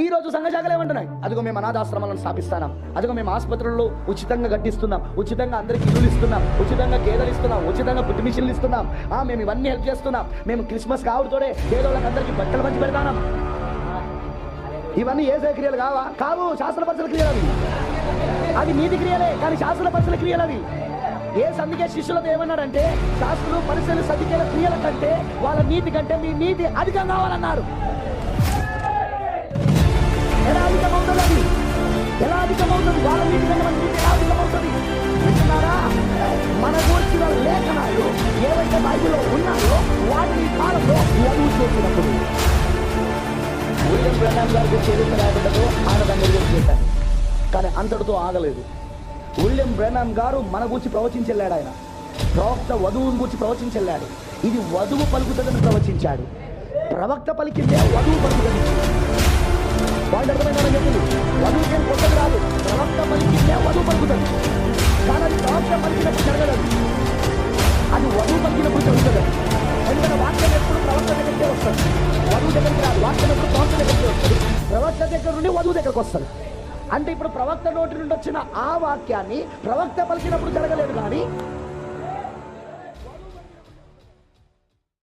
ఈ రోజు సంఘ శాఖలు ఏమంటున్నాయి? అదిగో మేము అనాథాశ్రమాలను స్థాపిస్తున్నాం, అదిగో మేము ఆసుపత్రుల్లో ఉచితంగా కట్టిస్తున్నాం, ఉచితంగా అందరికి ఇల్లులు ఇస్తున్నాం, ఉచితంగా గేదెలు ఇస్తున్నాం, ఉచితంగా పుట్టి మిషన్లు ఇస్తున్నాం, మేము ఇవన్నీ హెల్ప్ చేస్తున్నాం, మేము క్రిస్మస్ కావుతోడే పేదోళ్ళకి అందరికి బట్టలు పంచి పెడతాం. ఇవన్నీ ఏసే క్రియలు కావు, శాస్త్రపరిచల క్రియలు అవి. అవి నీతి క్రియలే, కానీ శాస్త్రపరిచల క్రియలు అవి. అందుకే శిష్యులతో ఏమన్నాడంటే, శాస్త్రులు పరిశీలన సతికేల క్రియల కంటే వాళ్ళ నీతి కంటే మీ నీతి అధికం కావాలన్నారు. ఎలా అధికమవుతుంది? అది ఎలా అధికమవుతుంది? వాళ్ళ నీతి కంటే మన నీతి ఎలా అధికమవుతుంది? వింటున్నారా? మన కూర్చిన లేఖనాలు ఏవైతే బైబిల్లో ఉన్నాయో వాటిని కాలంలో వధువు చేసినప్పుడు విలియం బ్రెన్హామ్ గారికి చరిత్ర రాబడ్డదో ఆయన దాన్ని నిర్వహించి చేశారు. కానీ అంతటితో ఆగలేదు. విలియం బ్రెన్హామ్ గారు మన గురించి ప్రవచించెళ్ళాడు. ఆయన ప్రవక్త వధువుని గురించి ప్రవచించెళ్ళాడు. ఇది వధువు పలుకుతుందని ప్రవచించాడు. ప్రవక్త పలికిందే వధువు పలుకుతుంది. వాళ్ళు అర్థమైందని చెప్పింది. వధువుకేం కొత్తది రాదు, ప్రవక్త పలికిందే వధువు పలుకుతుంది. కానీ అది ప్రవక్త పలికినప్పుడు జరగదు, అది వధువు పలికినప్పుడు జరుగుతుంది. ఎందుకంటే వాక్యం ఎప్పుడు ప్రవక్త దగ్గరికే వస్తుంది, వధువు దగ్గరికి రాదు. వాక్యం ఎప్పుడు ప్రవక్త దగ్గరికి వస్తుంది, ప్రవక్త దగ్గర నుండి వధువు దగ్గరకు వస్తుంది. అంటే ఇప్పుడు ప్రవక్త నోటి నుండి వచ్చిన ఆ వాక్యాన్ని ప్రవక్త పలికినప్పుడు జరగలేదు, కానీ